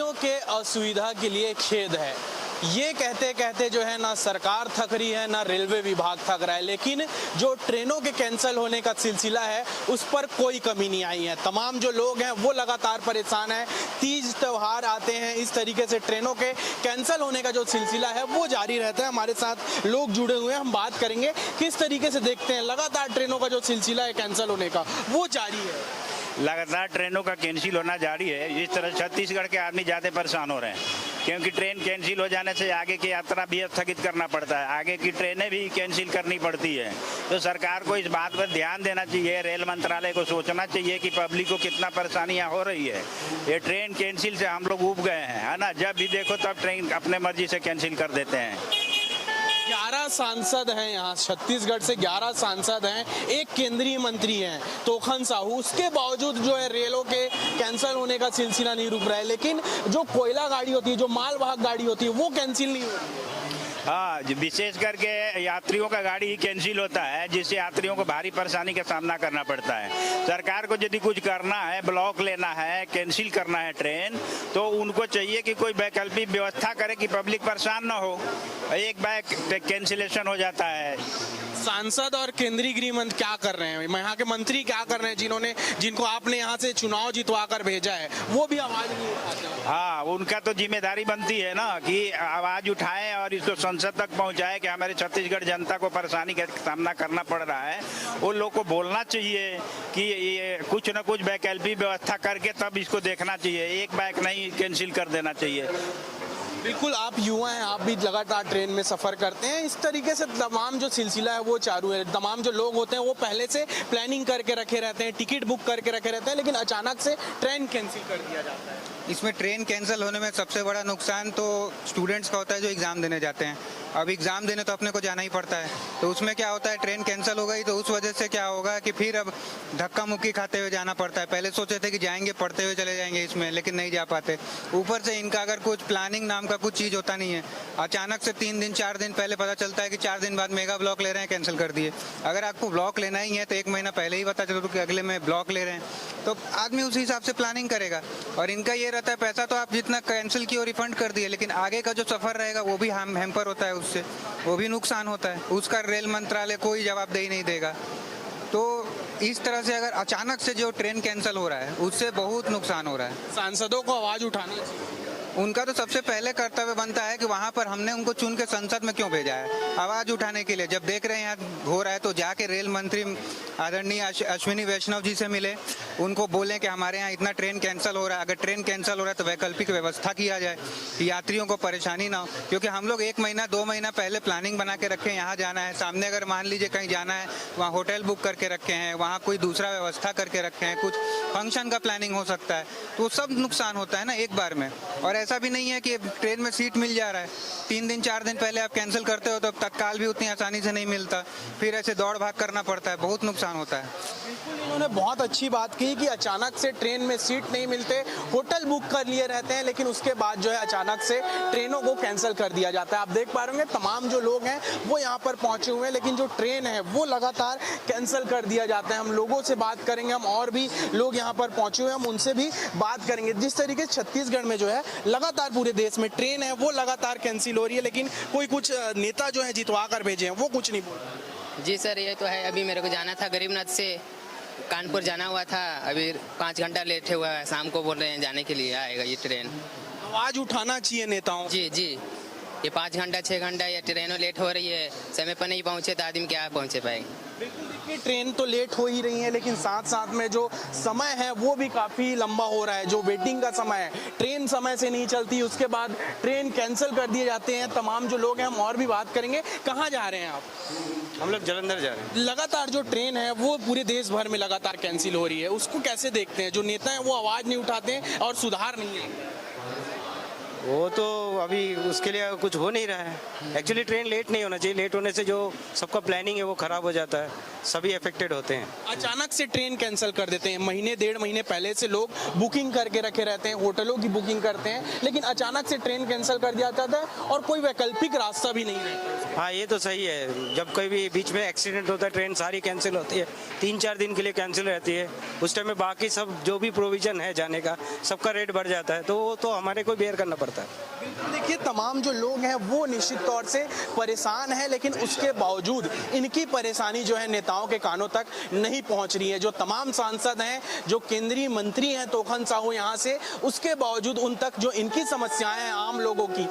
यात्रियों के असुविधा के लिए खेद है। ये कहते कहते जो है ना सरकार थक रही है ना रेलवे विभाग थक रहा है, लेकिन जो ट्रेनों के कैंसिल होने का सिलसिला है उस पर कोई कमी नहीं आई है। तमाम जो लोग हैं वो लगातार परेशान हैं। तीज त्यौहार आते हैं, इस तरीके से ट्रेनों के कैंसिल होने का जो सिलसिला है वो जारी रहता है। हमारे साथ लोग जुड़े हुए हैं, हम बात करेंगे किस तरीके से देखते हैं लगातार ट्रेनों का जो सिलसिला है कैंसिल होने का वो जारी है। लगातार ट्रेनों का कैंसिल होना जारी है। इस तरह छत्तीसगढ़ के आदमी ज़्यादा परेशान हो रहे हैं, क्योंकि ट्रेन कैंसिल हो जाने से आगे की यात्रा भी स्थगित करना पड़ता है, आगे की ट्रेनें भी कैंसिल करनी पड़ती है। तो सरकार को इस बात पर ध्यान देना चाहिए, रेल मंत्रालय को सोचना चाहिए कि पब्लिक को कितना परेशानियाँ हो रही है। ये ट्रेन कैंसिल से हम लोग ऊब गए हैं, है ना। जब भी देखो तब ट्रेन अपने मर्जी से कैंसिल कर देते हैं। 11 सांसद हैं यहाँ छत्तीसगढ़ से, 11 सांसद हैं, एक केंद्रीय मंत्री हैं तोखन साहू। उसके बावजूद जो है रेलों के कैंसिल होने का सिलसिला नहीं रुक रहा है, लेकिन जो कोयला गाड़ी होती है, जो मालवाहक गाड़ी होती है वो कैंसिल नहीं हो रही है। हाँ, विशेष करके यात्रियों का गाड़ी ही कैंसिल होता है, जिससे यात्रियों को भारी परेशानी का सामना करना पड़ता है। सरकार को यदि कुछ करना है, ब्लॉक लेना है, कैंसिल करना है ट्रेन, तो उनको चाहिए कि कोई वैकल्पिक व्यवस्था करे कि पब्लिक परेशान ना हो। एक बार कैंसिलेशन हो जाता है। सांसद और केंद्रीय गृह मंत्री क्या कर रहे हैं, यहाँ के मंत्री क्या कर रहे हैं जिनको आपने यहाँ से चुनाव जितवा कर भेजा है, वो भी आवाज नहीं उठाते हैं। हाँ, उनका तो जिम्मेदारी बनती है ना कि आवाज उठाएं और इसको संसद तक पहुंचाएं कि हमारे छत्तीसगढ़ जनता को परेशानी का सामना करना पड़ रहा है। उन लोग को बोलना चाहिए कि ये कुछ न कुछ वैकल्पिक व्यवस्था करके तब इसको देखना चाहिए, एक बाइक नहीं कैंसिल कर देना चाहिए। बिल्कुल, आप युवा हैं, आप भी लगातार ट्रेन में सफ़र करते हैं। इस तरीके से तमाम जो सिलसिला है वो चालू है। तमाम जो लोग होते हैं वो पहले से प्लानिंग करके रखे रहते हैं, टिकट बुक करके रखे रहते हैं, लेकिन अचानक से ट्रेन कैंसिल कर दिया जाता है। इसमें ट्रेन कैंसिल होने में सबसे बड़ा नुकसान तो स्टूडेंट्स का होता है जो एग्ज़ाम देने जाते हैं। अब एग्ज़ाम देने तो अपने को जाना ही पड़ता है, तो उसमें क्या होता है, ट्रेन कैंसिल हो गई तो उस वजह से क्या होगा कि फिर अब धक्का मुक्की खाते हुए जाना पड़ता है। पहले सोचे थे कि जाएंगे, पढ़ते हुए चले जाएंगे इसमें, लेकिन नहीं जा पाते। ऊपर से इनका अगर कुछ प्लानिंग नाम का कुछ चीज़ होता नहीं है, अचानक से 3 दिन 4 दिन पहले पता चलता है कि 4 दिन बाद मेगा ब्लॉक ले रहे हैं, कैंसिल कर दिए। अगर आपको ब्लॉक लेना ही है तो 1 महीना पहले ही पता चलो कि अगले में ब्लॉक ले रहे हैं, तो आदमी उसी हिसाब से प्लानिंग करेगा। और इनका ये रहता है पैसा तो आप जितना कैंसिल किए रिफंड कर दिए, लेकिन आगे का जो सफ़र रहेगा वो भी हैम्पर होता है, उससे वो भी नुकसान होता है। उसका रेल मंत्रालय कोई जवाबदेही नहीं देगा। तो इस तरह से अगर अचानक से जो ट्रेन कैंसिल हो रहा है उससे बहुत नुकसान हो रहा है। सांसदों को आवाज़ उठाना चाहिए। उनका तो सबसे पहले कर्तव्य बनता है कि वहाँ पर हमने उनको चुन के संसद में क्यों भेजा है, आवाज़ उठाने के लिए। जब देख रहे हैं यहाँ हो रहा है तो जाके रेल मंत्री आदरणीय अश्विनी वैष्णव जी से मिले, उनको बोलें कि हमारे यहाँ इतना ट्रेन कैंसिल हो रहा है, अगर ट्रेन कैंसिल हो रहा है तो वैकल्पिक व्यवस्था किया जाए, यात्रियों को परेशानी ना हो। क्योंकि हम लोग 1 महीना 2 महीना पहले प्लानिंग बना के रखें, यहाँ जाना है, सामने अगर मान लीजिए कहीं जाना है, वहाँ होटल बुक करके रखे हैं, वहाँ कोई दूसरा व्यवस्था करके रखे हैं, कुछ फंक्शन का प्लानिंग हो सकता है, तो सब नुकसान होता है ना एक बार में। और ऐसा भी नहीं है कि ट्रेन में सीट मिल जा रहा है, 3 दिन 4 दिन पहले आप कैंसिल करते हो तो तत्काल भी उतनी आसानी से नहीं मिलता, फिर ऐसे दौड़ भाग करना पड़ता है, बहुत नुकसान होता है। बिल्कुल, इन्होंने बहुत अच्छी बात की कि अचानक से ट्रेन में सीट नहीं मिलते, होटल बुक कर लिए रहते हैं, लेकिन उसके बाद जो है अचानक से ट्रेनों को कैंसिल कर दिया जाता है। आप देख पा रहे होंगे तमाम जो लोग हैं वो यहाँ पर पहुँचे हुए हैं, लेकिन जो ट्रेन है वो लगातार कैंसिल कर दिया जाता है। हम लोगों से बात करेंगे, हम और भी लोग यहाँ पर पहुँचे हुए हैं, हम उनसे भी बात करेंगे। जिस तरीके से छत्तीसगढ़ में जो है लगातार पूरे देश में ट्रेन है वो लगातार कैंसिल हो रही है, लेकिन कोई कुछ नेता जो है जितवा कर भेजे हैं वो कुछ नहीं बोल रहे। जी सर, ये तो है। अभी मेरे को जाना था गरीबनाथ से कानपुर जाना हुआ था, अभी 5 घंटा लेट हुआ है, शाम को बोल रहे हैं जाने के लिए आएगा ये ट्रेन। आवाज उठाना चाहिए नेताओं। जी जी, ये 5 घंटा 6 घंटा ये ट्रेनों लेट हो रही है, समय पर नहीं पहुँचे तो आदमी क्या पहुँचे पाएंगे। बिल्कुल, देखिए ट्रेन तो लेट हो ही रही है, लेकिन साथ साथ में जो समय है वो भी काफ़ी लंबा हो रहा है। जो वेटिंग का समय है, ट्रेन समय से नहीं चलती, उसके बाद ट्रेन कैंसिल कर दिए जाते हैं। तमाम जो लोग हैं हम और भी बात करेंगे। कहाँ जा रहे हैं आप? हम लोग जालंधर जा रहे हैं। लगातार जो ट्रेन है वो पूरे देश भर में लगातार कैंसिल हो रही है, उसको कैसे देखते हैं? जो नेता हैं वो आवाज़ नहीं उठाते हैं और सुधार नहीं है। वो तो अभी उसके लिए कुछ हो नहीं रहा है। एक्चुअली ट्रेन लेट नहीं होना चाहिए, लेट होने से जो सबका प्लानिंग है वो खराब हो जाता है, सभी अफेक्टेड होते हैं। अचानक से ट्रेन कैंसिल कर देते हैं, महीने 1.5 महीने पहले से लोग बुकिंग करके रखे रहते हैं, होटलों की बुकिंग करते हैं, लेकिन अचानक से ट्रेन कैंसिल कर दिया जाता है और कोई वैकल्पिक रास्ता भी नहीं रहता। हाँ ये तो सही है, जब कोई भी बीच में एक्सीडेंट होता है ट्रेन सारी कैंसिल होती है, 3-4 दिन के लिए कैंसिल रहती है, उस टाइम में बाकी सब जो भी प्रोविजन है जाने का सबका रेट बढ़ जाता है, तो वो तो हमारे को बेयर करना पड़ता है। बिल्कुल, देखिए तमाम जो लोग हैं वो निश्चित तौर से परेशान हैं, लेकिन उसके बावजूद इनकी परेशानी जो है नेताओं के कानों तक नहीं पहुंच रही है। जो तमाम सांसद हैं, जो केंद्रीय मंत्री हैं तोखन साहू यहाँ से, उसके बावजूद उन तक जो इनकी समस्याएं हैं आम लोगों की